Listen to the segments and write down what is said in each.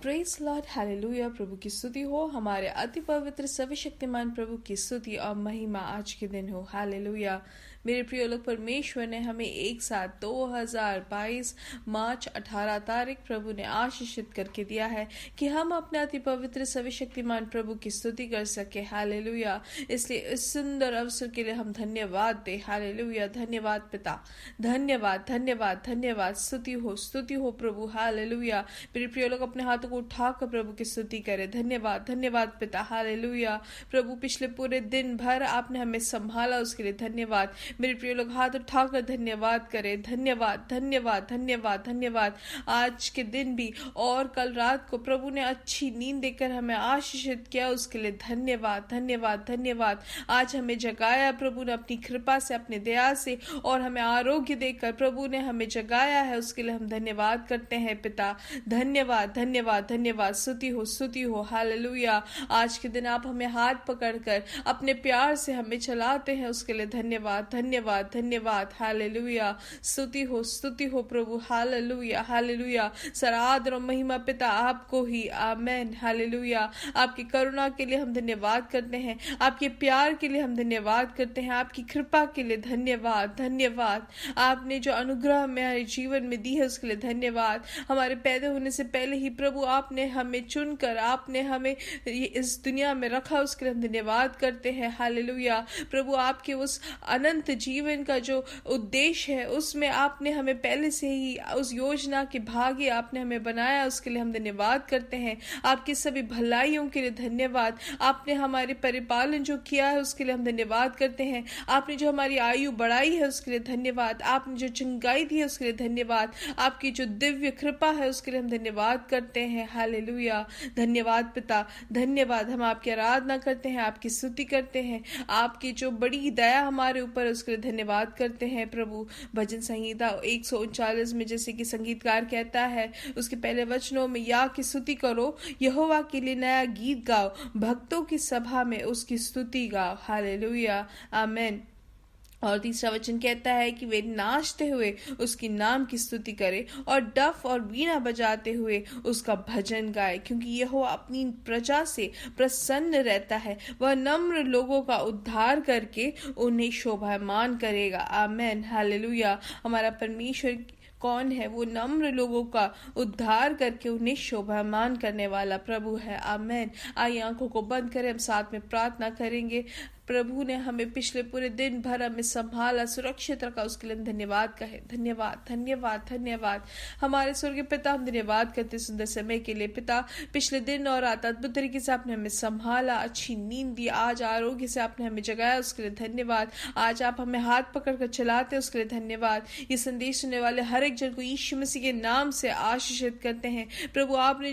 Praise Lord, hallelujah. प्रभु की स्तुति हो। हमारे अति पवित्र सर्वशक्तिमान प्रभु की स्तुति और महिमा आज के दिन हो। हालेलुया। मेरे प्रिय लोग, परमेश्वर ने हमें एक साथ 2022 मार्च 18 तारीख प्रभु ने आशीषित करके दिया है कि हम अपने अति पवित्र सर्वशक्तिमान प्रभु की स्तुति कर सके। हालेलुया। इसलिए इस सुंदर अवसर के लिए हम धन्यवाद दे। हालेलुया। धन्यवाद पिता, धन्यवाद धन्यवाद धन्यवाद। स्तुति हो प्रभु। हालेलुया। मेरे प्रिय लोग, अपने हाथों को उठाकर प्रभु की स्तुति करें। धन्यवाद धन्यवाद पिता। हालेलुया। प्रभु, पिछले पूरे दिन भर आपने हमें संभाला, उसके लिए धन्यवाद। मेरे प्रिय लोग, हाथ उठाकर धन्यवाद करें। धन्यवाद धन्यवाद धन्यवाद धन्यवाद। आज के दिन भी और कल रात को प्रभु ने अच्छी नींद देकर हमें आशीषित किया, उसके लिए धन्यवाद धन्यवाद धन्यवाद। आज हमें जगाया प्रभु ने अपनी कृपा से, अपने दया से, और हमें आरोग्य देकर प्रभु ने हमें जगाया है, उसके लिए हम धन्यवाद करते हैं पिता। धन्यवाद धन्यवाद धन्यवाद। स्तुति हो। हालेलुया। आज के दिन आप हमें हाथ पकड़कर अपने प्यार से हमें चलाते हैं, उसके लिए धन्यवाद धन्यवाद धन्यवाद। हालेलुया। स्तुति हो प्रभु। Hallelujah hallelujah. सरादर और महिमा पिता आपको ही। आमेन। हालेलुया। आपकी करुणा के लिए हम धन्यवाद करते हैं, आपके प्यार के लिए हम धन्यवाद करते हैं, आपकी कृपा के लिए धन्यवाद धन्यवाद। आपने जो अनुग्रह हमारे जीवन में दी है, उसके लिए धन्यवाद। हमारे पैदा होने से पहले ही प्रभु आपने हमें चुनकर आपने हमें इस दुनिया में रखा, उसके लिए हम धन्यवाद करते हैं। हालेलुया। प्रभु, आपके उस अनंत जीवन का जो उद्देश्य है, उसमें आपने हमें पहले से ही उस योजना के भागी आपने हमें बनाया, उसके लिए हम धन्यवाद करते हैं। आपकी सभी भलाइयों के लिए धन्यवाद। आपने हमारे परिपालन जो किया है, उसके लिए हम धन्यवाद करते हैं। आपने जो हमारी आयु बढ़ाई है, उसके लिए धन्यवाद। आपने जो चंगाई दी है, उसके लिए धन्यवाद। आपकी जो दिव्य कृपा है, उसके लिए हम धन्यवाद करते हैं। हालेलुया। धन्यवाद पिता, धन्यवाद। हम आपकी आराधना करते हैं, आपकी स्तुति करते हैं। आपकी जो बड़ी दया हमारे ऊपर है, उसके लिए धन्यवाद करते हैं प्रभु। भजन संहिता 139 में जैसे कि संगीतकार कहता है, उसके पहले वचनों में, या की स्तुति करो, यहोवा के लिए नया गीत गाओ, भक्तों की सभा में उसकी स्तुति गाओ। हालेलुया। आमेन। और तीसरा वचन कहता है कि वे नाचते हुए उसकी नाम की स्तुति करें और डफ और वीणा बजाते हुए उसका भजन गाए, क्योंकि यहोवा अपनी प्रजा से प्रसन्न रहता है। वह नम्र लोगों का उद्धार करके उन्हें शोभायमान करेगा। आमेन। हालेलुया। हमारा परमेश्वर कौन है? वो नम्र लोगों का उद्धार करके उन्हें शोभायमान करने वाला प्रभु है। आमेन। आइए आंखों को बंद करें, हम साथ में प्रार्थना करेंगे। प्रभु ने हमें पिछले पूरे दिन भर हमें संभाला, सुरक्षित रखा, उसके लिए हम धन्यवाद कहें। धन्यवाद धन्यवाद धन्यवाद। हमारे स्वर्गीय पिता, हम धन्यवाद करते सुंदर समय के लिए पिता। पिछले दिन और रात अद्भुत तरीके से आपने हमें संभाला, अच्छी नींद दी, आज आरोग्य से आपने हमें जगाया, उसके लिए धन्यवाद। आज आप हमें हाथ पकड़कर चलाते, उसके लिए धन्यवाद। ये संदेश सुनने वाले हर एक जन को यीशु मसीह के नाम से आशीषित करते हैं प्रभु। आपने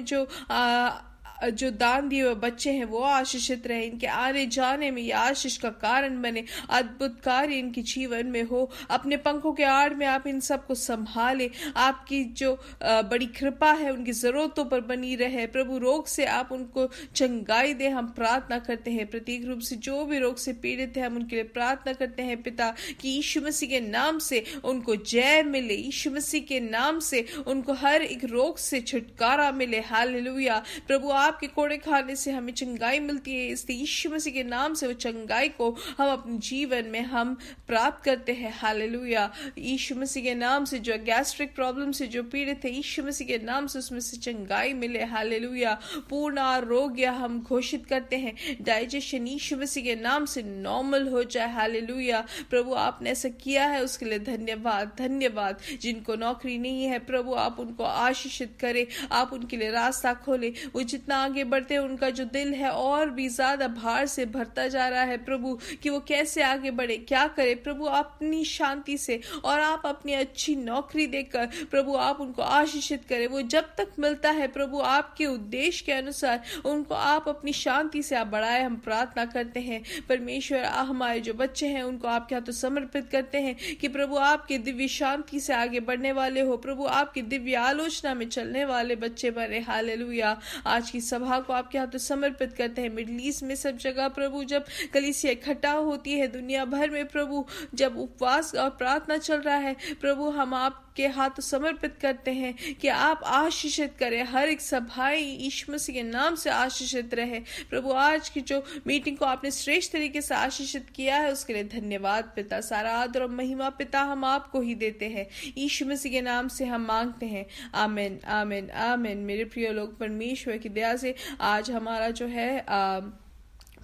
जो दान दिए हुए बच्चे हैं, वो आशीषित रहे, इनके आने जाने में ये आशीष का कारण बने, अद्भुत कार्य इनके जीवन में हो। अपने पंखों के आड़ में आप इन सबको संभाले, आपकी जो बड़ी कृपा है उनकी जरूरतों पर बनी रहे प्रभु। रोग से आप उनको चंगाई दे, हम प्रार्थना करते हैं। प्रतीक रूप से जो भी रोग से पीड़ित है, हम उनके लिए प्रार्थना करते हैं पिता, कि यीशु मसीह के नाम से उनको जय मिले, यीशु मसीह के नाम से उनको हर एक रोग से छुटकारा मिले। हालेलुया। प्रभु, आपके कोड़े खाने से हमें चंगाई मिलती है, इसलिए यीशु मसीह के नाम से वो चंगाई को हम अपने जीवन में हम प्राप्त करते हैं। हालेलुया। यीशु मसीह के नाम से जो गैस्ट्रिक प्रॉब्लम से जो पीड़ित है, यीशु मसीह के नाम से उसमें से चंगाई मिले। हालेलुया। पूर्ण आरोग्य हम घोषित करते हैं, डाइजेशन यीशु मसीह के नाम से नॉर्मल हो जाए। हालेलुया। प्रभु, आपने ऐसा किया है, उसके लिए धन्यवाद धन्यवाद। जिनको नौकरी नहीं है प्रभु, आप उनको आशीषित करें, आप उनके लिए रास्ता खोले। वो जितना आगे बढ़ते हैं, उनका जो दिल है और भी ज्यादा भार से भरता जा रहा है प्रभु, कि वो कैसे आगे बढ़े, क्या करे प्रभु। अपनी शांति से और आप अपनी अच्छी नौकरी देकर प्रभु आप उनको आशीषित करें। वो जब तक मिलता है प्रभु, आपके उद्देश्य के अनुसार उनको आप अपनी शांति से आप बढ़ाए, हम प्रार्थना करते हैं। परमेश्वर, हमारे जो बच्चे हैं उनको आपके हाथों समर्पित करते हैं, कि प्रभु आपके दिव्य शांति से आगे बढ़ने वाले हो प्रभु, आपकी दिव्य आलोचना में चलने वाले बच्चे बने। हालेलुया। आज की सभा को आपके हाथों समर्पित करते हैं। मिडिल ईस्ट में सब जगह प्रभु जब कलीसिया इकट्ठा होती है, दुनिया भर में प्रभु जब उपवास और प्रार्थना चल रहा है प्रभु, हम आप आपके हाथ समर्पित करते हैं कि आप आशीषित करें, हर एक सभाएं यीशु मसीह के नाम से आशीषित रहे। प्रभु आज की जो मीटिंग को आपने श्रेष्ठ तरीके से आशीषित किया है उसके लिए धन्यवाद पिता। सारा आदर और महिमा पिता हम आपको ही देते हैं, यीशु मसीह के नाम से हम मांगते हैं। आमीन आमीन आमीन। मेरे प्रिय लोग, परमेश्वर की दया से आज हमारा जो है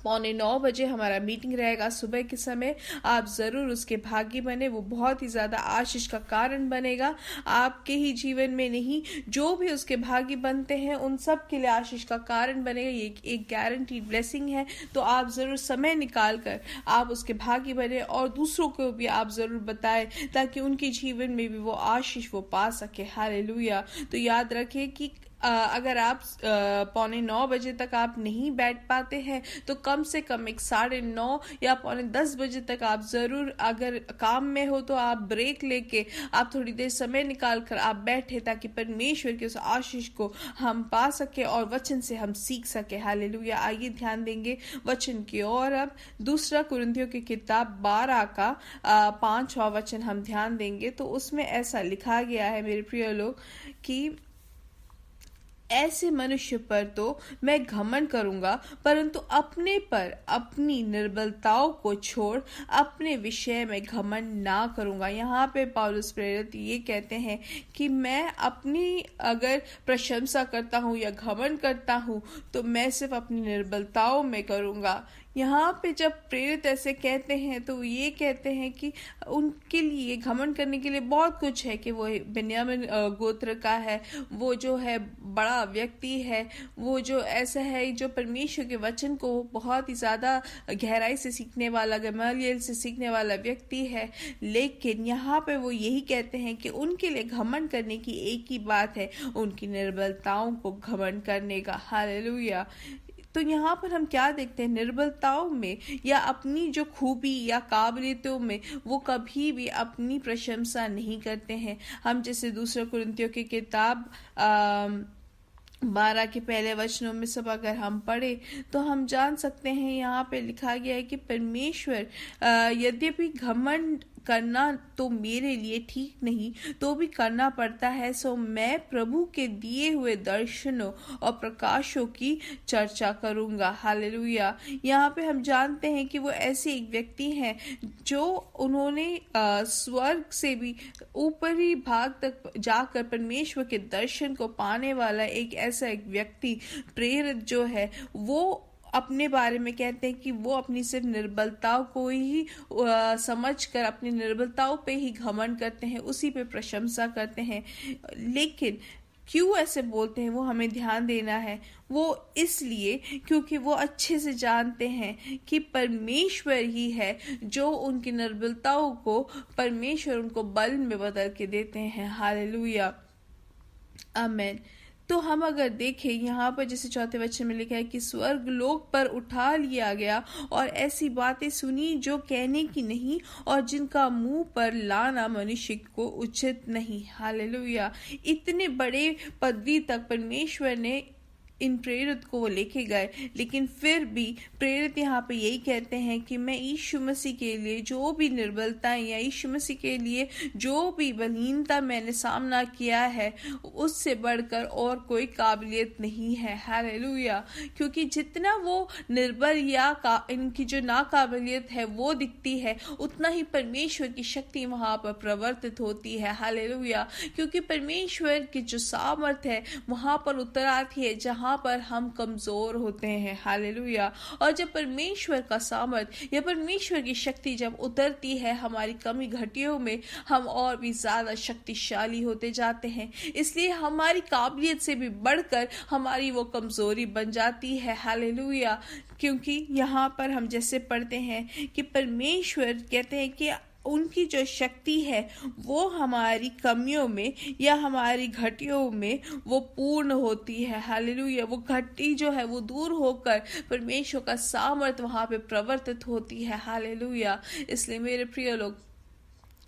8:45 बजे हमारा मीटिंग रहेगा सुबह के समय। आप ज़रूर उसके भागी बने, वो बहुत ही ज़्यादा आशीष का कारण बनेगा आपके ही जीवन में नहीं, जो भी उसके भागी बनते हैं उन सब के लिए आशीष का कारण बनेगा। ये एक गारंटीड ब्लेसिंग है, तो आप ज़रूर समय निकाल कर आप उसके भागी बने और दूसरों को भी आप ज़रूर बताएं ताकि उनके जीवन में भी वो आशीष वो पा सके। हालेलुया। तो याद रखें कि अगर आप 8:45 बजे तक आप नहीं बैठ पाते हैं तो कम से कम 9:30 या 9:45 बजे तक आप ज़रूर, अगर काम में हो तो आप ब्रेक लेके आप थोड़ी देर समय निकाल कर आप बैठे ताकि परमेश्वर के उस आशीष को हम पा सके और वचन से हम सीख सके। हालेलुया। आइए ध्यान देंगे वचन की ओर। अब 2 कुरिन्थियों की किताब 12 का 5वां वचन हम ध्यान देंगे। तो उसमें ऐसा लिखा गया है मेरे प्रिय लोग कि ऐसे मनुष्य पर तो मैं घमंड करूंगा, परंतु अपने पर अपनी निर्बलताओं को छोड़ अपने विषय में घमंड ना करूंगा। यहाँ पे पौलुस प्रेरित ये कहते हैं कि मैं अपनी अगर प्रशंसा करता हूँ या घमंड करता हूँ तो मैं सिर्फ अपनी निर्बलताओं में करूंगा। यहाँ पे जब प्रेरित ऐसे कहते हैं तो ये कहते हैं कि उनके लिए घमंड करने के लिए बहुत कुछ है, कि वो बिन्यामीन गोत्र का है, वो जो है बड़ा व्यक्ति है, वो जो ऐसा है जो परमेश्वर के वचन को बहुत ही ज़्यादा गहराई से सीखने वाला, गमालियल से सीखने वाला व्यक्ति है। लेकिन यहाँ पे वो यही कहते हैं कि उनके लिए घमंड करने की एक ही बात है, उनकी निर्बलताओं को घमंड करने का। हालेलुया। तो यहाँ पर हम क्या देखते हैं, निर्बलताओं में या अपनी जो खूबी या काबिलियतों में वो कभी भी अपनी प्रशंसा नहीं करते हैं। हम जैसे 2 कुरिन्थियों की किताब 12 के पहले वचनों में सब अगर हम पढ़े तो हम जान सकते हैं, यहाँ पे लिखा गया है कि परमेश्वर यद्यपि घमंड करना तो मेरे लिए ठीक नहीं तो भी करना पड़ता है, सो मैं प्रभु के दिए हुए दर्शनों और प्रकाशों की चर्चा करूंगा। हालेलुया। यहाँ पे हम जानते हैं कि वो ऐसे एक व्यक्ति हैं जो उन्होंने स्वर्ग से भी ऊपरी भाग तक जाकर परमेश्वर के दर्शन को पाने वाला एक ऐसा एक व्यक्ति प्रेरित जो है, वो अपने बारे में कहते हैं कि वो अपनी सिर्फ निर्बलताओं को ही समझकर अपनी निर्बलताओं पे ही घमंड करते हैं, उसी पे प्रशंसा करते हैं। लेकिन क्यों ऐसे बोलते हैं वो हमें ध्यान देना है। वो इसलिए क्योंकि वो अच्छे से जानते हैं कि परमेश्वर ही है जो उनकी निर्बलताओं को परमेश्वर उनको बल में बदल के देते हैं। हालेलुया। आमीन। तो हम अगर देखें यहाँ पर जैसे 4 वचन में लिखा है कि स्वर्ग लोक पर उठा लिया गया और ऐसी बातें सुनी जो कहने की नहीं और जिनका मुंह पर लाना मनुष्य को उचित नहीं। हालेलुया। इतने बड़े पदवी तक परमेश्वर ने इन प्रेरित को वो लेके गए, लेकिन फिर भी प्रेरित यहाँ पे यही कहते हैं कि मैं यीशु मसीह के लिए जो भी निर्बलताएं या यीशु मसीह के लिए जो भी बलहीनता मैंने सामना किया है उससे बढ़कर और कोई काबिलियत नहीं है। हालेलुया। क्योंकि जितना वो निर्बल या इनकी जो नाकाबिलियत है वो दिखती है, उतना ही परमेश्वर की शक्ति वहां पर प्रवर्तित होती है। हालेलुया। क्योंकि परमेश्वर की जो सामर्थ है वहां पर उतर आती है जहां पर हम कमजोर होते हैं। हालेलुया। और जब परमेश्वर का सामर्थ या परमेश्वर की शक्ति जब उतरती है हमारी कमी घटियों में, हम और भी ज्यादा शक्तिशाली होते जाते हैं। इसलिए हमारी काबिलियत से भी बढ़कर हमारी वो कमजोरी बन जाती है। हालेलुया। क्योंकि यहाँ पर हम जैसे पढ़ते हैं कि परमेश्वर कहते हैं कि उनकी जो शक्ति है वो हमारी कमियों में या हमारी घटियों में वो पूर्ण होती है। हालेलुया। वो घटी जो है वो दूर होकर परमेश्वर का सामर्थ वहां पे प्रवर्तित होती है। हालेलुया। इसलिए मेरे प्रिय लोग,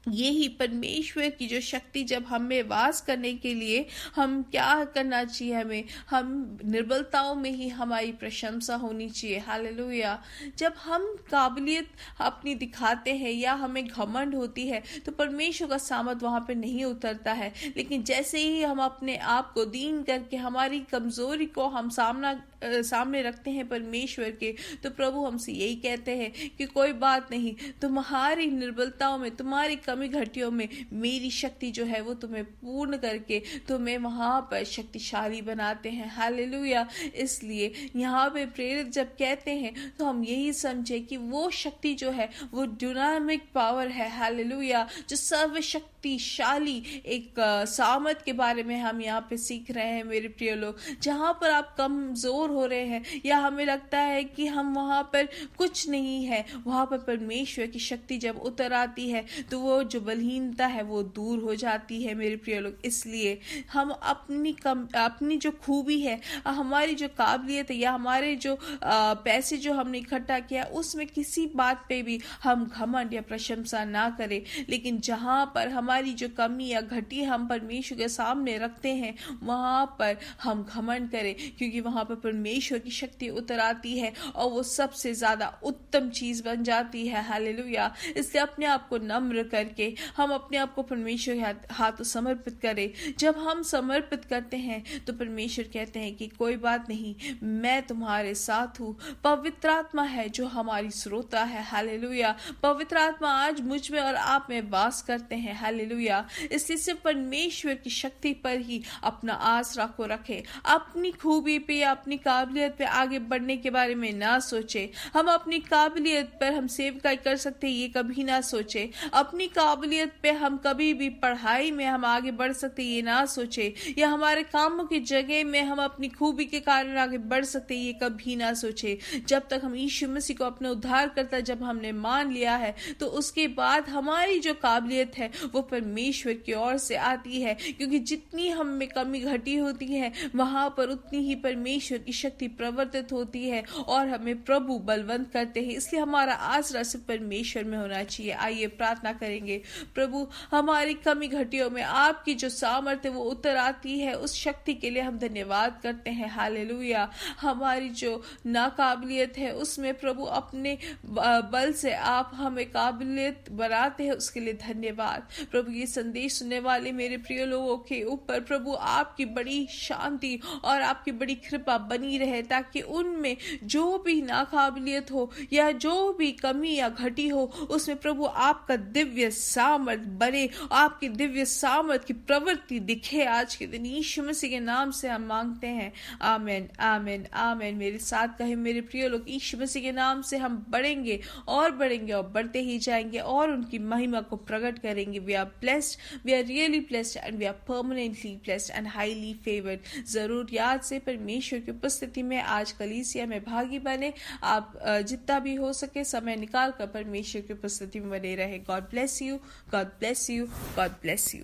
यही परमेश्वर की जो शक्ति जब हम में वास करने के लिए हम क्या करना चाहिए, हम निर्बलताओं में ही हमारी प्रशंसा होनी चाहिए। हालेलुया। जब हम काबिलियत अपनी दिखाते हैं या हमें घमंड होती है तो परमेश्वर का सामर्थ वहां पे नहीं उतरता है, लेकिन जैसे ही हम अपने आप को दीन करके हमारी कमजोरी को हम सामने रखते हैं परमेश्वर के, तो प्रभु हमसे यही कहते हैं कि कोई बात नहीं, तुम्हारी निर्बलताओं में, तुम्हारी कमी घटियों में मेरी शक्ति जो है वो तुम्हें पूर्ण करके तुम्हें वहां पर शक्तिशाली बनाते हैं। हालेलुया। इसलिए यहाँ पे प्रेरित जब कहते हैं तो हम यही समझे कि वो शक्ति जो है वो डायनामिक पावर है। हालेलुया। जो सर्वशक्तिशाली एक सामर्थ के बारे में हम यहाँ पे सीख रहे हैं मेरे प्रिय लोग। जहाँ पर आप कमजोर हो रहे हैं या हमें लगता है कि हम वहां पर कुछ नहीं है, वहां पर परमेश्वर की शक्ति जब उतर आती है तो वो जो बलहीनता है वो दूर हो जाती है मेरे प्रिय लोग। इसलिए हम अपनी जो खूबी है, हमारी जो काबिलियत है या हमारे जो पैसे जो हमने इकट्ठा किया उसमें किसी बात पे भी हम घमंड या प्रशंसा ना करें, लेकिन जहां पर हमारी जो कमी या घटी हम परमेश्वर के सामने रखते हैं वहां पर हम घमंड करें, क्योंकि वहां पर परमेश्वर की शक्ति उतर आती है और वो सबसे ज्यादा उत्तम चीज बन जाती है। हालेलुया। इसलिए अपने आप को नम्र करके हम अपने आप को परमेश्वर के हाथों समर्पित करें। जब हम समर्पित करते हैं तो परमेश्वर कहते हैं कि कोई बात नहीं, मैं तुम्हारे साथ हूँ। पवित्र आत्मा है जो हमारी श्रोता है। हालेलुया। पवित्र आत्मा आज मुझ में और आप में वास करते हैं। हालेलुया। इसलिए सिर्फ परमेश्वर की शक्ति पर ही अपना आसरा को रखें। अपनी खूबी पे या अपनी काबिलियत पे आगे बढ़ने के बारे में ना सोचे। हम अपनी काबिलियत पर हम सेवकाई कर सकते हैं ये कभी ना सोचे। अपनी काबिलियत पे हम कभी भी पढ़ाई में हम आगे बढ़ सकते ये ना सोचे, या हमारे कामों की जगह में हम अपनी खूबी के कारण आगे बढ़ सकते ये कभी ना सोचे। जब तक हम यीशु मसीह को अपने उद्धार करता जब हमने मान लिया है तो उसके बाद हमारी जो काबिलियत है वो परमेश्वर की ओर से आती है, क्योंकि जितनी हम में कमी घटी होती है वहां पर उतनी ही परमेश्वर की शक्ति प्रवर्तित होती है और हमें प्रभु बलवंत करते हैं। इसलिए हमारा आसरा सिर्फ परमेश्वर में होना चाहिए। आइए प्रार्थना करेंगे। प्रभु, हमारी कमी घटियों में आपकी जो सामर्थ्य वो उतर आती है, उस शक्ति के लिए हम धन्यवाद करते हैं। हालेलुया। हमारी जो नाकाबिलियत है उसमें प्रभु अपने बल से आप हमें काबिलियत बनाते हैं, उसके लिए धन्यवाद। प्रभु, ये संदेश सुनने वाले मेरे प्रिय लोगों के ऊपर प्रभु आपकी बड़ी शांति और आपकी बड़ी कृपा बनी रहे, ताकि उनमें जो भी नाकाबिलियत हो या जो भी कमी या घटी हो उसमें प्रभु आपका दिव्य सामर्थ बने, आपकी दिव्य सामर्थ की प्रवृत्ति दिखे आज के दिन। यीशु मसीह के नाम से हम मांगते हैं। आमीन, आमीन, आमीन। मेरे साथ कहे मेरे प्रिय लोग, यीशु मसीह के नाम से हम बढ़ेंगे और बढ़ते ही जाएंगे और उनकी महिमा को प्रकट करेंगे। We are blessed, we are really blessed and we are permanently blessed and highly favoured. जरूर याद से परमेश्वर की उपस्थिति में आज कलीसिया में भागी बने। आप जितना भी हो सके समय निकाल कर परमेश्वर की उपस्थिति में बने रहे। God bless you, God bless you, God bless you.